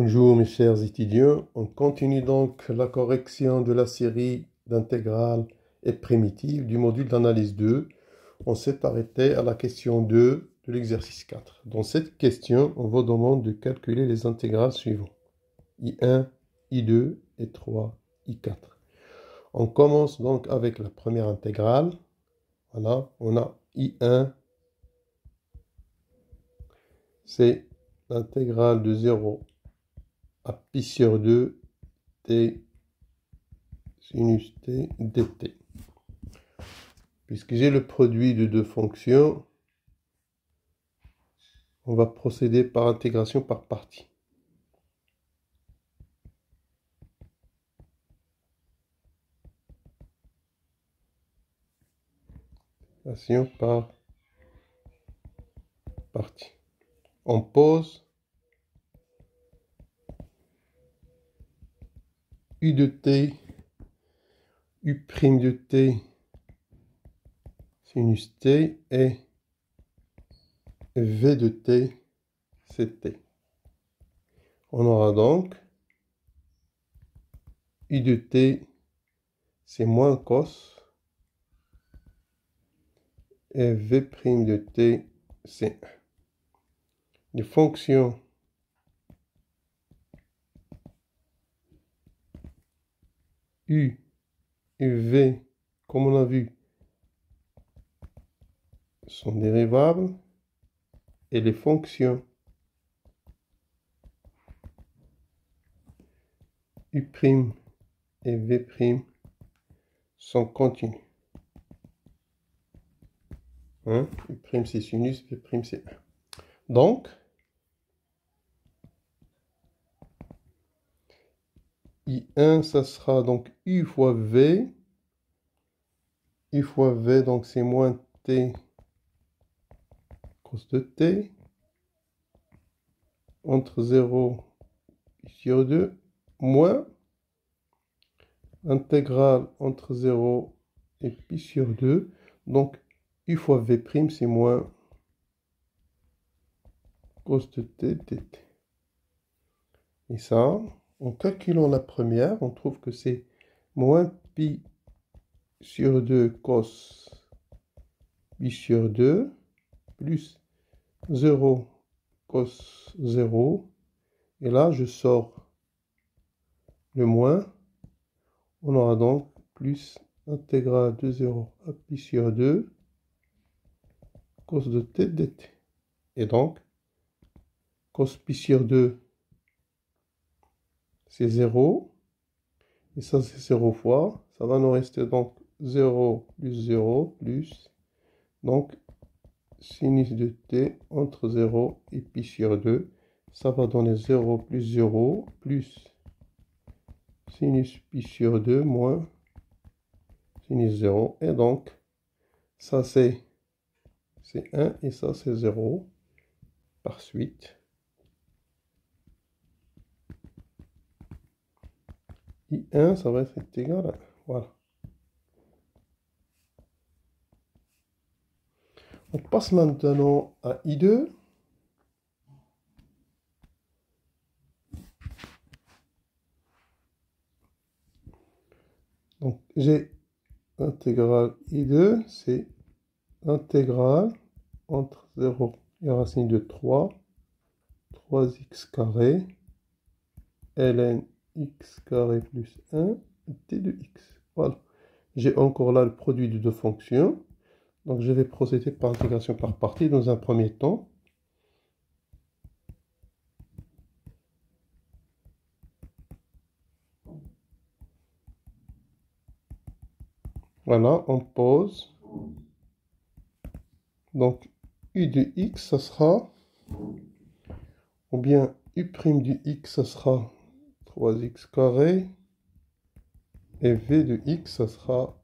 Bonjour mes chers étudiants, on continue donc la correction de la série d'intégrales et primitives du module d'analyse 2. On s'est arrêté à la question 2 de l'exercice 4. Dans cette question, on vous demande de calculer les intégrales suivantes. I1, I2 et 3, I4. On commence donc avec la première intégrale. Voilà, on a I1, c'est l'intégrale de 0 à pi sur 2 t sinus t dt. Puisque j'ai le produit de deux fonctions, on va procéder par intégration par partie. Intégration par partie. On pose U de t, U' de t, sinus t et V de t, c'est t. On aura donc U de t, c'est moins cos, et V' de t, c'est 1. Les fonctions U et V, comme on a vu, sont dérivables, et les fonctions U' et V' sont continues. Hein? U' c'est sinus, V' c'est 1. Donc, I1, ça sera donc U fois V. U fois V, donc c'est moins T cos de T. Entre 0 sur 2, moins intégrale entre 0 et pi sur 2. Donc, U fois V', c'est moins cos de T dt. Et ça, en calculant la première, on trouve que c'est moins pi sur 2 cos pi sur 2 plus 0 cos 0. Et là, je sors le moins. On aura donc plus intégrale de 0 à pi sur 2 cos de t dt. Et donc, cos pi sur 2, c'est 0. Et ça, c'est 0 fois. Ça va nous rester donc 0 plus 0 plus. Donc, sinus de t entre 0 et pi sur 2. Ça va donner 0 plus 0 plus sinus pi sur 2 moins sinus 0. Et donc, ça c'est 1 et ça c'est 0 par suite. I1, ça va être égal à 1. Voilà. On passe maintenant à I2. Donc, j'ai intégrale I2, c'est intégrale entre 0 et racine de 3, 3x carré, ln x carré plus 1, t de x. Voilà. J'ai encore là le produit de deux fonctions. Donc, je vais procéder par intégration par partie dans un premier temps. Voilà, on pose. Donc, u de x, ça sera, ou bien u' de x, ça sera 3x carré, et v de x, ça sera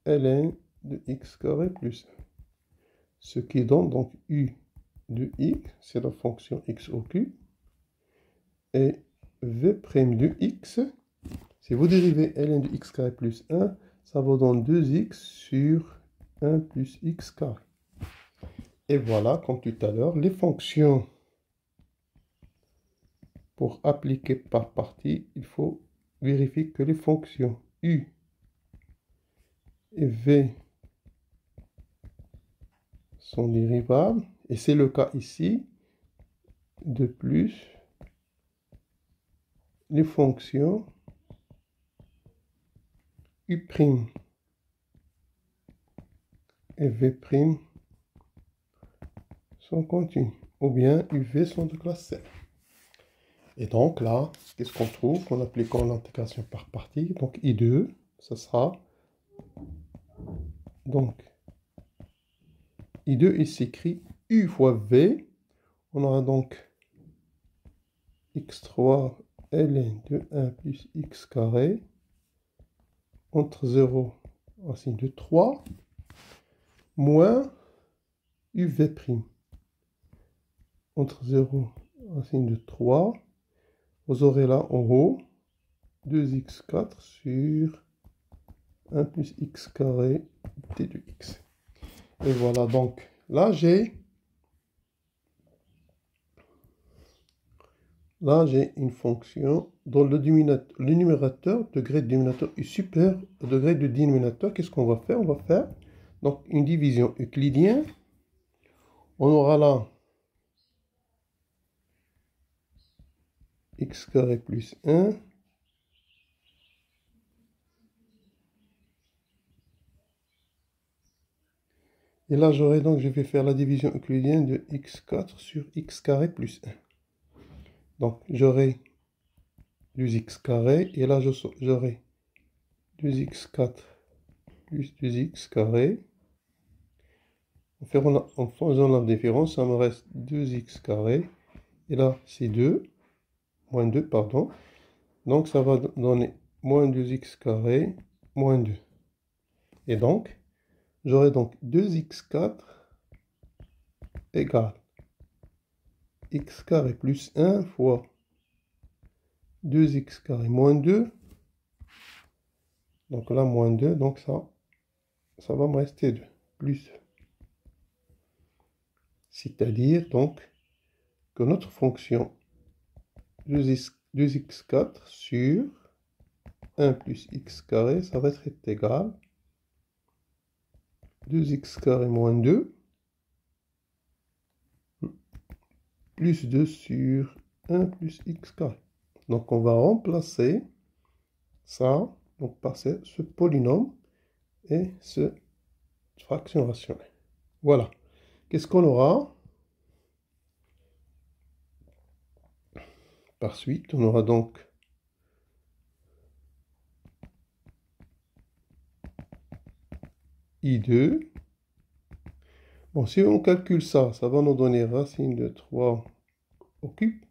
ln de x carré plus 1. Ce qui donne donc u de x, c'est la fonction x au cube, et v' de x, si vous dérivez ln de x carré plus 1, ça vous donne 2x sur 1 plus x carré. Et voilà, comme tout à l'heure, les fonctions Pour appliquer par partie, il faut vérifier que les fonctions U et V sont dérivables. Et c'est le cas ici. De plus, les fonctions U' et V' sont continues. Ou bien UV sont de classe C. Et donc là, qu'est-ce qu'on trouve en appliquant l'intégration par partie? Donc I2, ça sera donc I2, il s'écrit U fois V. On aura donc x3 ln de 1 plus x carré entre 0 racine de 3 moins uv' entre 0 racine de 3. Vous aurez là en haut 2x4 sur 1 plus x carré t de x. Et voilà, donc là j'ai une fonction dont le numérateur, degré de dénominateur est supérieur au degré de dénominateur. Qu'est-ce qu'on va faire? On va faire donc une division euclidienne. On aura là x carré plus 1 et là j'aurai donc, je vais faire la division euclidienne de x4 sur x carré plus 1. Donc j'aurai 2x carré et là j'aurai 2x4 plus 2x carré. En faisant la différence, ça me reste 2x carré et là c'est 2, moins 2 pardon. Donc ça va donner moins 2x carré moins 2. Et donc j'aurai donc 2x4 égale x carré plus 1 fois 2x carré moins 2. Donc là, moins 2, donc ça va me rester 2, plus. C'est-à-dire donc que notre fonction 2x4 sur 1 plus x carré, ça va être égal 2x carré moins 2 plus 2 sur 1 plus x carré. Donc on va remplacer ça donc, par ce polynôme et ce fraction rationnelle. Voilà. Qu'est-ce qu'on aura? Par suite, on aura donc I2. Bon, si on calcule ça, ça va nous donner racine de 3 au cube.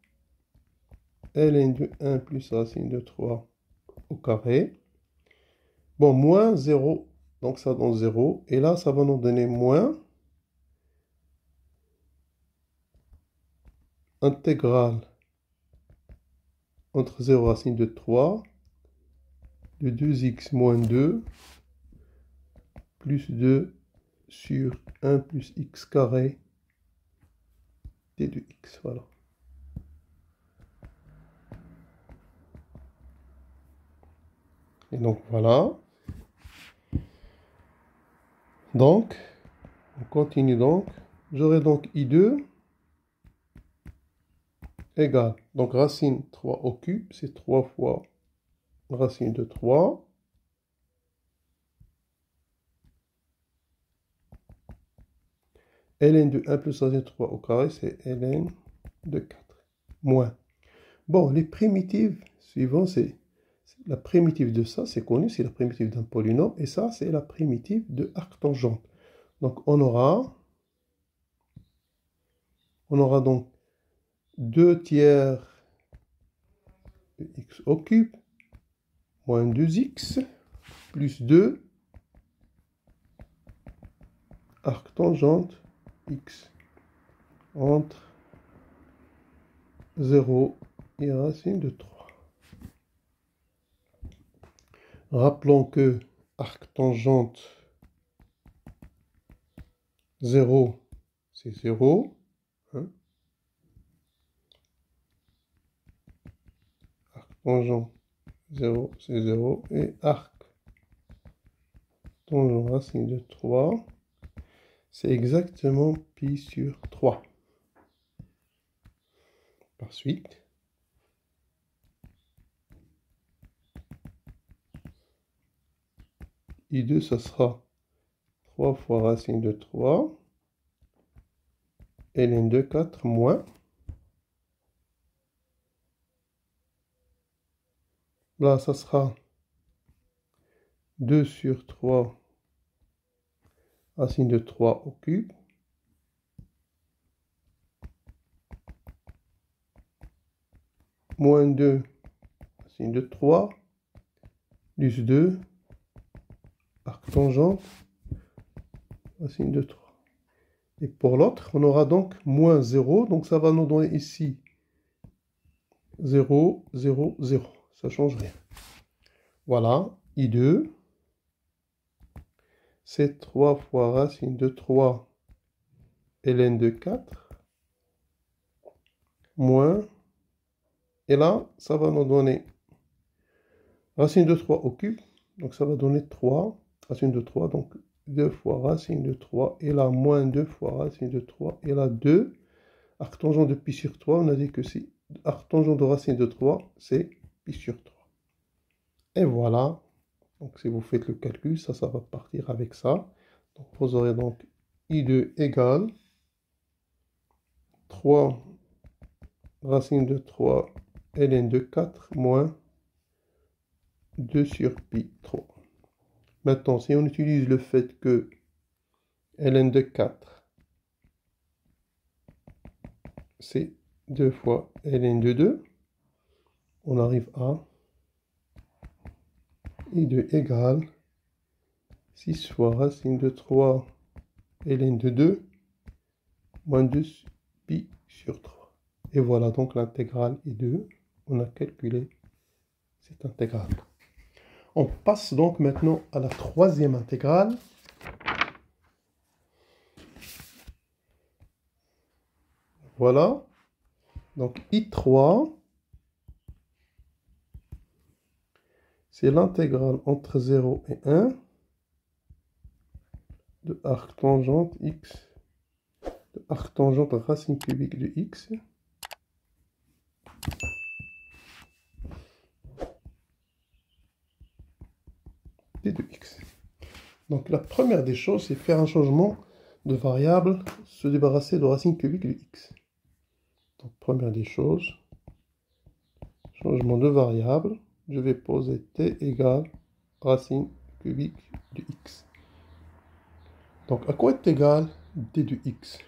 Ln de 1 plus racine de 3 au carré. Bon, moins 0, donc ça donne 0. Et là, ça va nous donner moins intégrale entre 0 racine de 3 de 2x moins 2 plus 2 sur 1 plus x carré t de x. Voilà. Et donc voilà. Donc, on continue donc. J'aurai donc I2 égale, donc racine 3 au cube, c'est 3 fois racine de 3. Ln de 1 plus racine de 3 au carré, c'est ln de 4. Moins. Bon, les primitives suivantes, c'est la primitive de ça, c'est connu, c'est la primitive d'un polynôme, et ça, c'est la primitive de arctangente. Donc, on aura donc 2 tiers de x au cube moins 2x plus 2 arctangente x entre 0 et racine de 3. Rappelons que arctangente 0, c'est 0. Hein. tangent 0, c'est 0. Et arc tangent racine de 3, c'est exactement pi sur 3. Par suite, I2, ça sera 3 fois racine de 3. ln de 4 moins. Là, ça sera 2 sur 3 racine de 3 au cube. Moins 2 racine de 3 plus 2 arc tangente racine de 3. Et pour l'autre, on aura donc moins 0. Donc ça va nous donner ici 0, 0, 0. Ça ne change rien. Voilà, I2, c'est 3 fois racine de 3 ln de 4, moins, et là, ça va nous donner racine de 3 au cube, donc ça va donner 3, racine de 3, donc 2 fois racine de 3, et là, moins 2 fois racine de 3, et là, 2, arc tangent de pi sur 3, on a dit que c'est arc tangent de racine de 3, c'est pi sur 3. Et voilà. Donc, si vous faites le calcul, ça va partir avec ça. Donc, vous aurez donc I2 égale 3 racine de 3 ln de 4 moins 2 sur pi 3. Maintenant, si on utilise le fait que ln de 4, c'est 2 fois ln de 2, on arrive à I2 égale 6 fois racine de 3 ln de 2 moins 2 pi sur 3. Et voilà donc l'intégrale I2. On a calculé cette intégrale. On passe donc maintenant à la troisième intégrale. Voilà. Donc I3, c'est l'intégrale entre 0 et 1 de arc tangente x, de arc tangente racine cubique de x, d de x. Donc la première des choses, c'est faire un changement de variable, se débarrasser de racine cubique de x. Donc première des choses, changement de variable, je vais poser t égale racine cubique de x. Donc à quoi est égal d de x?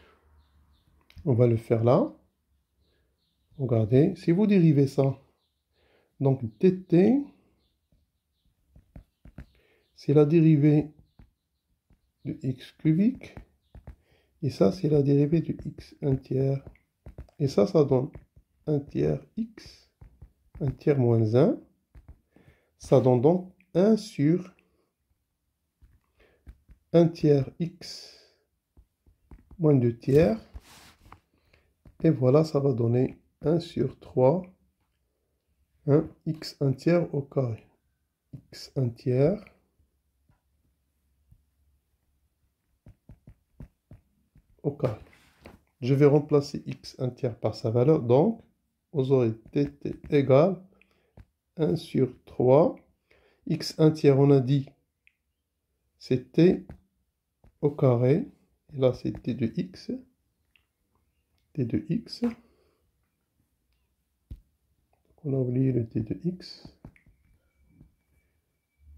On va le faire là. Regardez, si vous dérivez ça, donc dt, c'est la dérivée de x cubique, et ça c'est la dérivée de x 1 tiers, et ça donne 1 tiers x, 1 tiers moins 1, ça donne donc 1 sur 1 tiers x moins 2 tiers, et voilà, ça va donner 1 sur 3, 1 x 1 tiers au carré, x 1 tiers, au carré. Je vais remplacer x 1 tiers par sa valeur, donc vous aurez dt égale 1 sur 3, x 1 tiers, on a dit, c'est t au carré, et là c'est t de x, on a oublié le t de x,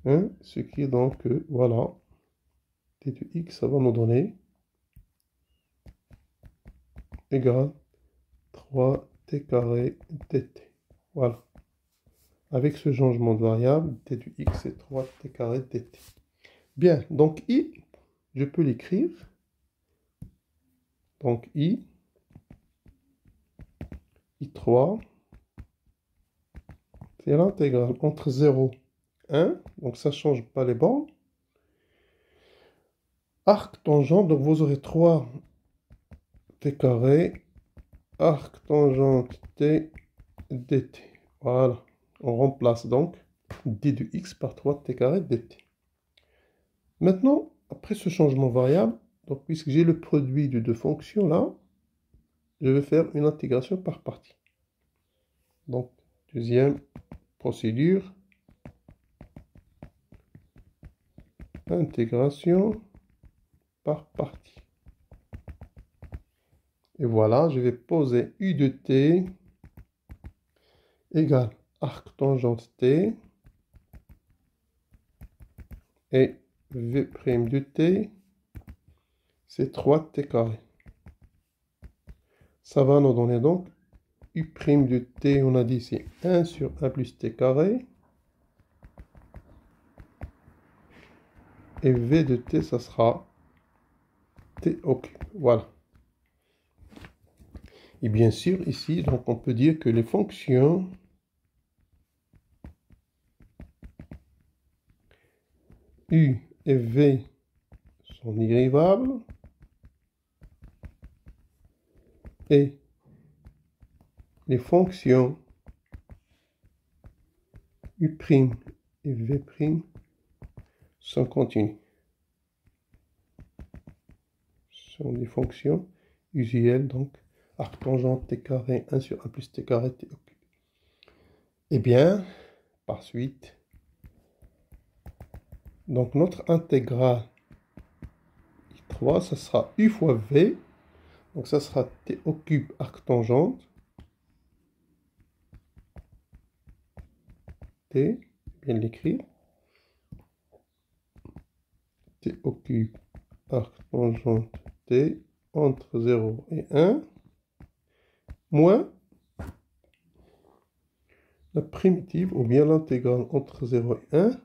hein, ce qui est donc, voilà, t de x, ça va nous donner égale 3t carré dt. Voilà. Avec ce changement de variable, t de x c'est 3t carré dt. Bien, donc i, je peux l'écrire. Donc I3, c'est l'intégrale entre 0 et 1, donc ça ne change pas les bornes. Arc tangente, donc vous aurez 3t carré, arc tangente t dt. Voilà. On remplace donc d de x par 3t carré dt. Maintenant, après ce changement variable, donc puisque j'ai le produit de deux fonctions là, je vais faire une intégration par partie. Donc, deuxième procédure, intégration par partie. Et voilà, je vais poser u de t égale arc tangente t et v' de t, c'est 3t carré. Ça va nous donner donc u' de t, on a dit c'est 1 sur 1 plus t carré. Et v de t, ça sera t au cube. Voilà. Et bien sûr, ici, donc on peut dire que les fonctions u et v sont dérivables et les fonctions u' et v' sont continues. Ce sont des fonctions usuelles, donc arc tangente t carré 1 sur 1 plus t carré t au cube. Eh bien, par suite, donc notre intégrale I3, ça sera u fois v, donc ça sera t au cube arc tangente, t, bien l'écrire, t au cube arc tangente t entre 0 et 1, moins la primitive, ou bien l'intégrale entre 0 et 1.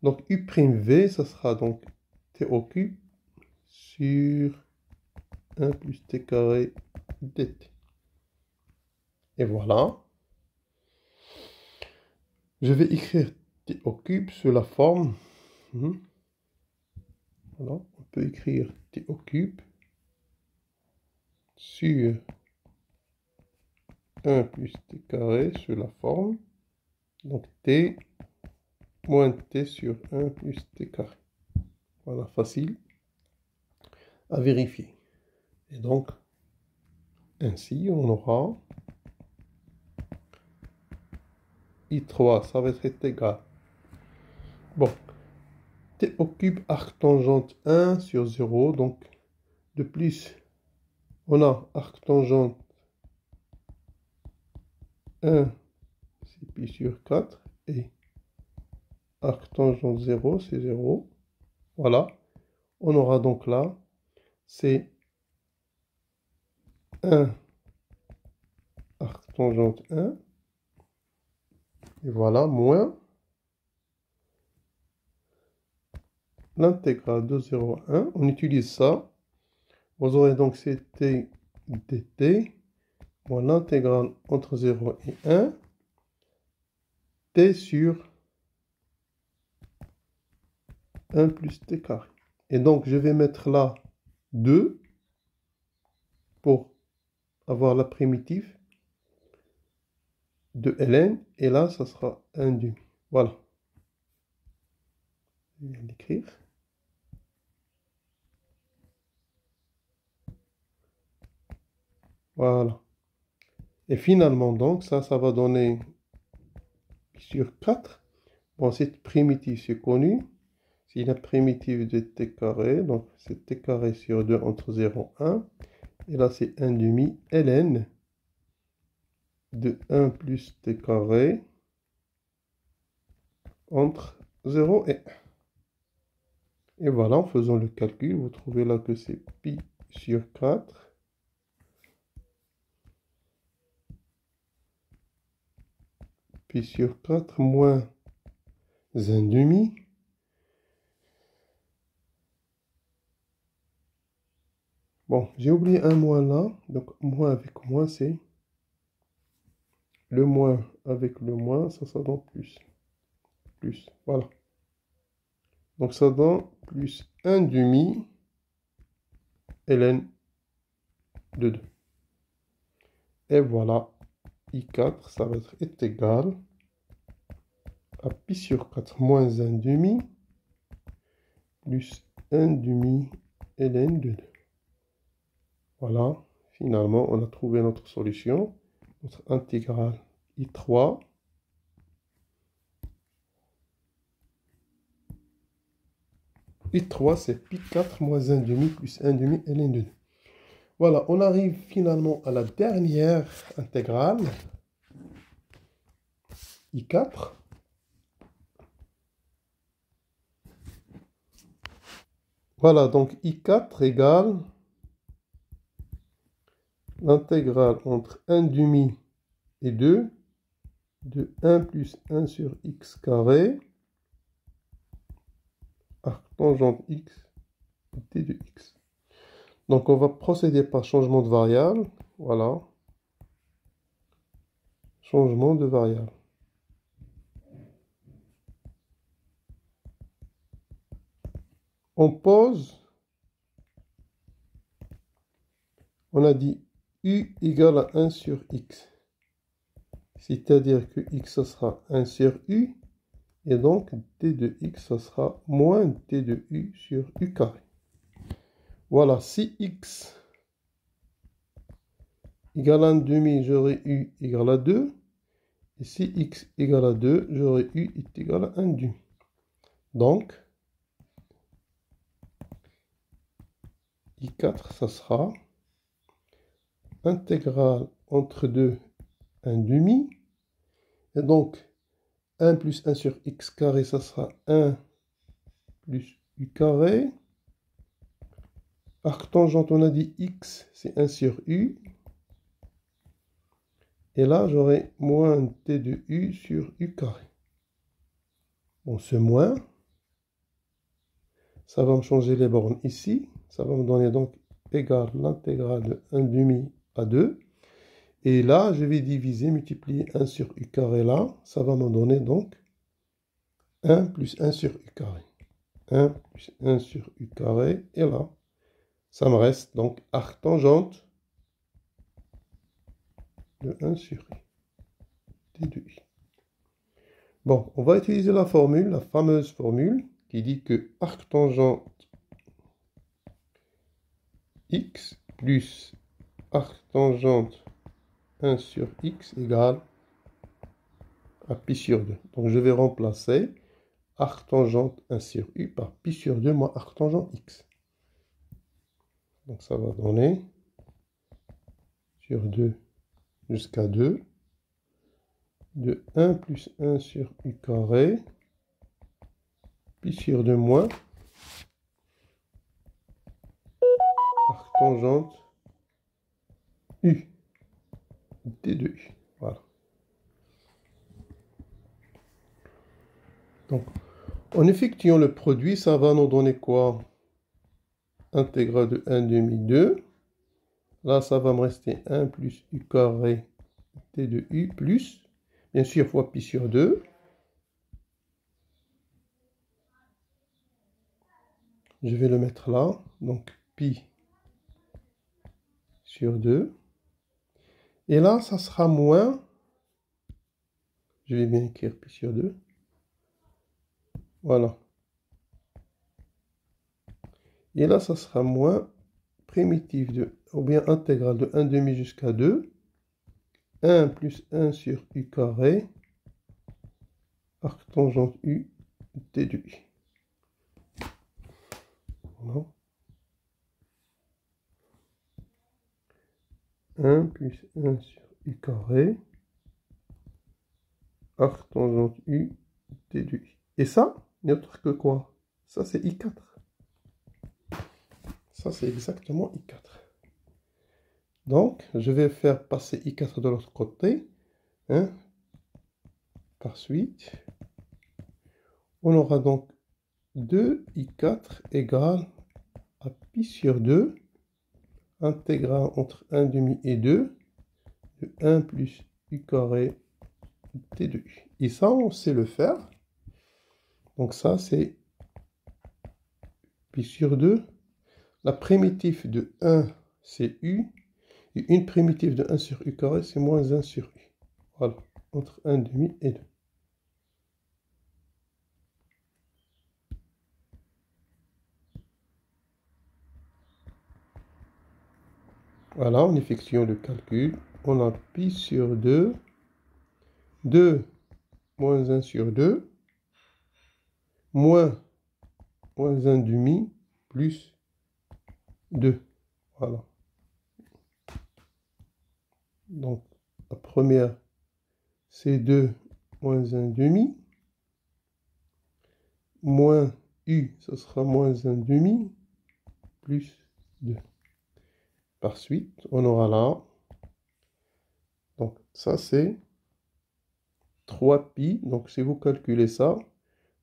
Donc u'v, ça sera donc t au cube sur 1 plus t carré dt. Et voilà. Je vais écrire t au cube sous la forme. Voilà, on peut écrire t au cube sur 1 plus t carré sur la forme. Donc t moins t sur 1 plus t carré. Voilà, facile à vérifier. Et donc, ainsi, on aura I3, ça va être égal. Bon, t au cube arc tangente 1 sur 0. Donc, de plus, on a arc tangente 1, c'est pi sur 4. Et arc tangente 0, c'est 0. Voilà. On aura donc là, c'est 1 arc tangente 1. Et voilà, moins l'intégrale de 0 à 1. On utilise ça. Vous aurez donc ct dt moins l'intégrale entre 0 et 1 t sur 1 plus t carré. Et donc, je vais mettre là 2 pour avoir la primitive de ln. Et là, ça sera 1 demi. Voilà. Je viens d'écrire. Voilà. Et finalement, donc, ça va donner sur 4. Bon, cette primitive, c'est connu. C'est la primitive de t carré. Donc, c'est t carré sur 2 entre 0 et 1. Et là, c'est 1 demi ln de 1 plus t carré entre 0 et 1. Et voilà, en faisant le calcul, vous trouvez là que c'est pi sur 4. Pi sur 4 moins 1 demi. Bon, j'ai oublié un moins là. Donc, moins avec moins, c'est le moins avec le moins, ça donne plus. Plus, voilà. Donc, ça donne plus 1 demi ln de 2. Et voilà, I4, ça va être égal à pi sur 4 moins 1 demi plus 1 demi ln de 2. Voilà, finalement, on a trouvé notre solution. Notre intégrale I3. I3, c'est pi 4 moins 1 demi plus 1 demi ln de 2. Voilà, on arrive finalement à la dernière intégrale, I4. Voilà, donc I4 égale l'intégrale entre 1 demi et 2 de 1 plus 1 sur x carré, arc tangente x, t de x. Donc on va procéder par changement de variable. Voilà. Changement de variable. On pose. On a dit u égale à 1 sur x. C'est-à-dire que x, ça sera 1 sur u. Et donc t de x, ça sera moins t de u sur u carré. Voilà, si x égale à 1 demi, j'aurai u égale à 2. Et si x égale à 2, j'aurai u est égal à 1 demi. Donc, I4, ça sera intégrale entre 2, 1 demi. Et donc, 1 plus 1 sur x carré, ça sera 1 plus u carré. Arc tangente, on a dit x, c'est 1 sur u. Et là, j'aurai moins t de u sur u carré. Bon, ce moins, ça va me changer les bornes ici. Ça va me donner donc égal l'intégrale de 1 demi à 2. Et là, je vais diviser, multiplier 1 sur u carré là. Ça va me donner donc 1 plus 1 sur u carré. 1 plus 1 sur u carré. Et là, ça me reste donc arc tangente de 1 sur u. T de i. Bon, on va utiliser la formule, la fameuse formule, qui dit que arc tangente x plus arc tangente 1 sur x égale à pi sur 2. Donc je vais remplacer arc tangente 1 sur u par pi sur 2 moins arc tangente x. Donc ça va donner sur 2 jusqu'à 2 de 1 plus 1 sur u carré pi sur 2 moins arc tangente u t de u. Voilà. Donc, en effectuant le produit, ça va nous donner quoi? Intégrale de 1 demi 2. Là, ça va me rester 1 plus u carré t de u plus, bien sûr, fois pi sur 2. Je vais le mettre là. Donc, pi sur 2. Et là, ça sera moins. Je vais bien écrire pi sur 2. Voilà. Et là, ça sera moins primitif de, ou bien intégrale de 1 demi jusqu'à 2. 1 plus 1 sur u carré, arc tangente u, t de u. Voilà. 1 plus 1 sur u carré, arc tangente u, t de u. Et ça, n'est autre que quoi? Ça, c'est I4. Ça, c'est exactement I4. Donc, je vais faire passer I4 de l'autre côté. Hein. Par suite, on aura donc 2I4 égale à pi sur 2, intégrale entre 1 demi et 2, de 1 plus u carré t de u. Et ça, on sait le faire. Donc ça, c'est pi sur 2. La primitive de 1, c'est u. Et une primitive de 1 sur u carré, c'est moins 1 sur u. Voilà, entre 1 demi et 2. Voilà, en effectuant le calcul, on a pi sur 2, 2 moins 1 sur 2, moins 1 demi, plus 2. Voilà. Donc, la première, c'est 2 moins 1 demi, moins u, ce sera moins 1 demi, plus 2. Par suite, on aura là, donc ça c'est 3 pi, donc si vous calculez ça,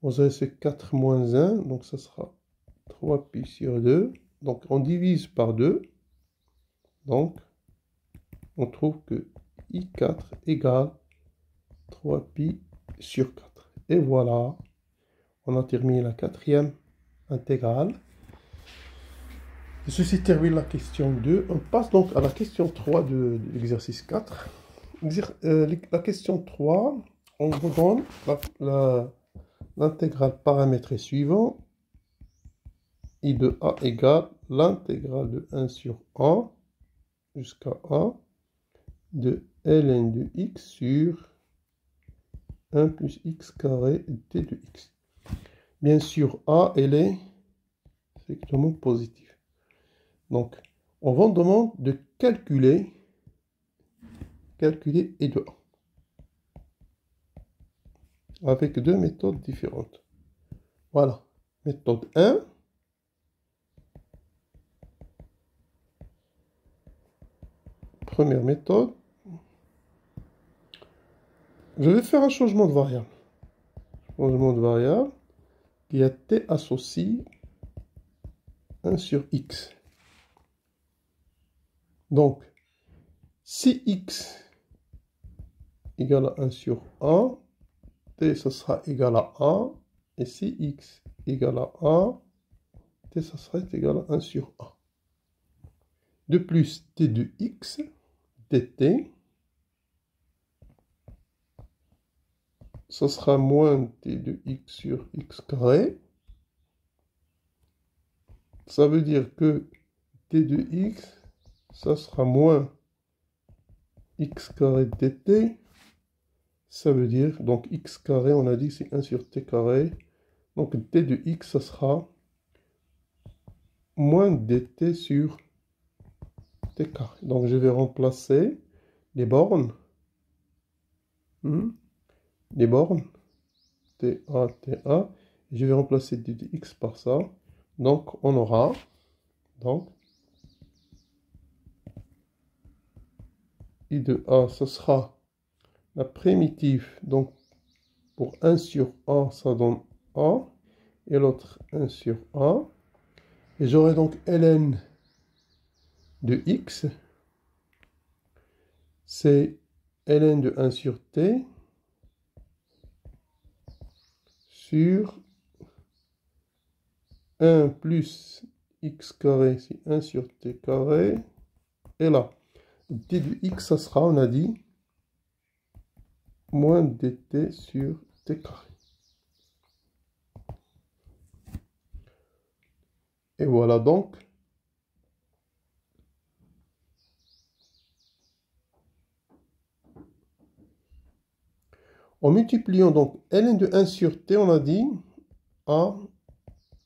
vous avez ce 4 moins 1, donc ça sera 3 pi sur 2, donc on divise par 2, donc on trouve que I4 égale 3 pi sur 4. Et voilà, on a terminé la quatrième intégrale. Et ceci termine la question 2. On passe donc à la question 3 de l'exercice 4. La question 3, on vous donne l'intégrale paramétrée suivant. I de A égale l'intégrale de 1 sur A jusqu'à A de ln de x sur 1 plus x carré t de x. Bien sûr, A, elle est strictement positive. Donc, on vous demande de calculer I de A avec deux méthodes différentes. Voilà. Méthode 1. Première méthode. Je vais faire un changement de variable. Changement de variable. Il y a t associe 1 sur x. Donc, si x égale à 1 sur A, t, ça sera égal à A. Et si x égale à A, t, ça sera égal à 1 sur A. De plus, t de x, dt, ça sera moins t de x sur x carré. Ça veut dire que t de x, ça sera moins x carré dt. Ça veut dire, donc x carré, on a dit c'est 1 sur t carré. Donc t de x, ça sera moins dt sur t carré. Donc je vais remplacer les bornes. Les bornes. ta, ta. Je vais remplacer t de x par ça. Donc on aura, donc, i de a, ce sera la primitive. Donc pour 1 sur a, ça donne a. Et l'autre 1 sur a. Et j'aurai donc ln de x, c'est ln de 1 sur t sur 1 plus x carré, c'est 1 sur t carré. Et là, t de x, ça sera, on a dit, moins dt sur t carré. Et voilà donc. En multipliant donc ln de 1 sur t, on a dit a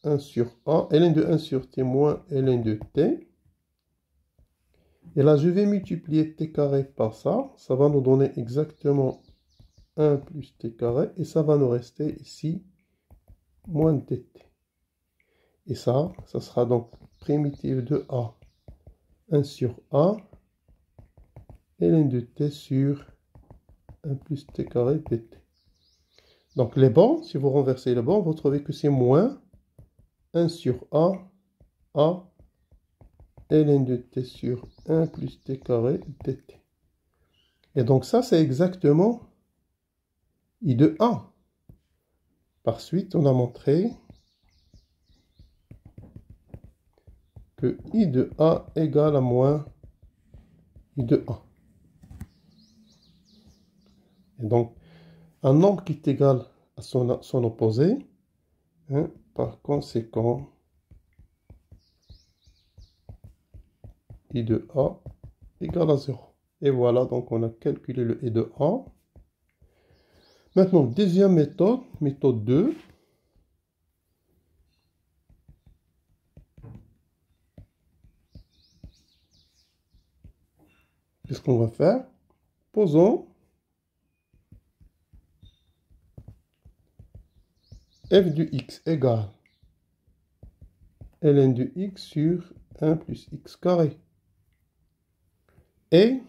1 sur a, ln de 1 sur t moins ln de t. Et là, je vais multiplier t carré par ça. Ça va nous donner exactement 1 plus t carré. Et ça va nous rester ici moins dt. Et ça sera donc primitive de a 1 sur a ln de t sur 1 plus t carré dt. Donc les bornes, si vous renversez les bornes, vous trouvez que c'est moins 1 sur a ln de t sur 1 plus t carré dt. Et donc ça, c'est exactement i de a. Par suite, on a montré que i de a égale à moins i de a. Et donc, un nombre qui est égal à son opposé, hein, par conséquent, i de a égale à 0. Et voilà, donc on a calculé le I de A. Maintenant, deuxième méthode, méthode 2. Qu'est-ce qu'on va faire? Posons f de x égale ln de x sur 1 plus x carré. Et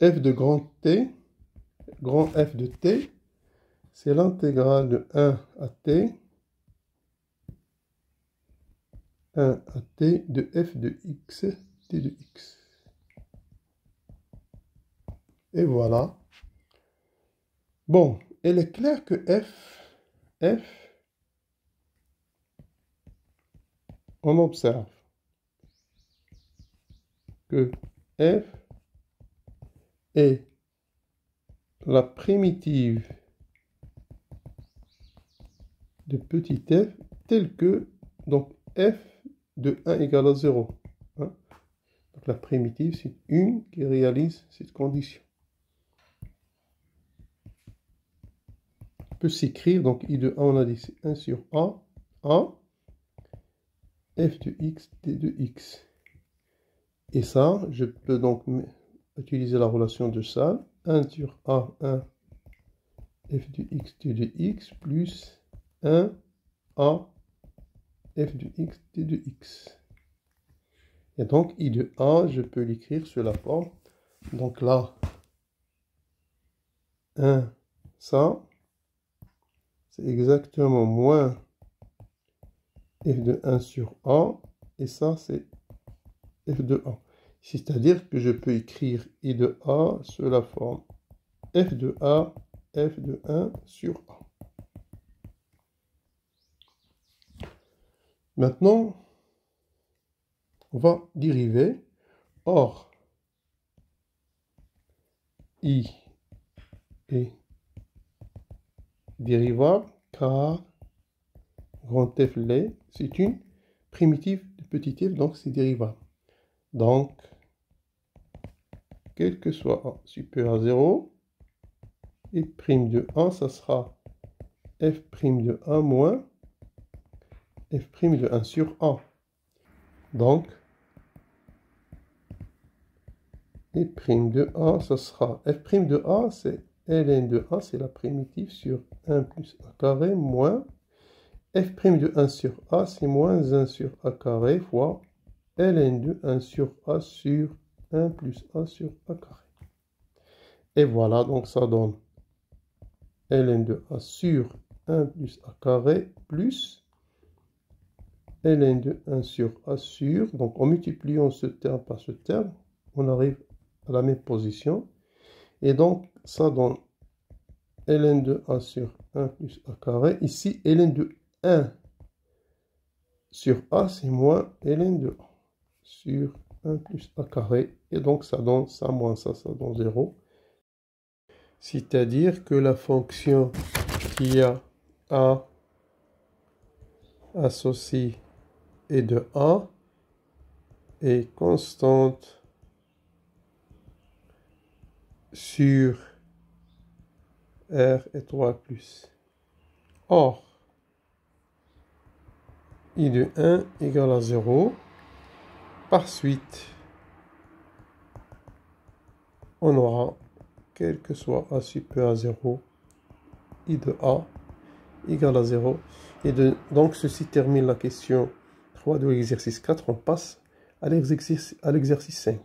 f de grand T, grand F de T, c'est l'intégrale de 1 à T de f de x, t de x. Et voilà. Bon, il est clair que f, on observe que f est la primitive de petit f telle que, donc f de 1 égale à 0. Hein? Donc la primitive, c'est une qui réalise cette condition. On peut s'écrire, donc I de A, on a dit c'est 1 sur A, f de x, t de x. Et ça, je peux donc utiliser la relation de Salles, 1 sur A, 1, f de x, t de x, plus 1, A, f de x, t de x. Et donc, I de A, je peux l'écrire sur la forme. Donc là, 1, ça, c'est exactement moins f de 1 sur A, et ça, c'est f de A. C'est-à-dire que je peux écrire I de A sur la forme f de A, f de 1 sur A. Maintenant, on va dériver. Or, I est dérivable car grand F l'est, c'est une primitive de petit f, donc c'est dérivable. Donc, quel que soit A supérieur à 0, et prime de 1, ça sera f' de 1 moins f' de 1 sur A. Donc, et prime de A, ça sera f' de A, c'est ln de A, c'est la primitive sur 1 plus A carré, moins f' de 1 sur A, c'est moins 1 sur A carré, fois ln de 1 sur A sur 1 plus A sur A carré. Et voilà, donc ça donne ln de A sur 1 plus A carré, plus ln de 1 sur A sur, donc en multipliant ce terme par ce terme, on arrive à la même position. Et donc, ça donne ln de A sur 1 plus A carré. Ici, ln de 1 sur A, c'est moins ln de A sur 1 plus A carré. Et donc, ça donne ça moins ça donne 0. C'est-à-dire que la fonction qui a A associé et de A est constante sur R et 3 plus. Or, I de 1 égale à 0. Par suite, on aura, quel que soit A supérieur à 0, I de A égale à 0. Et donc, ceci termine la question 3 de l'exercice 4. On passe à l'exercice 5.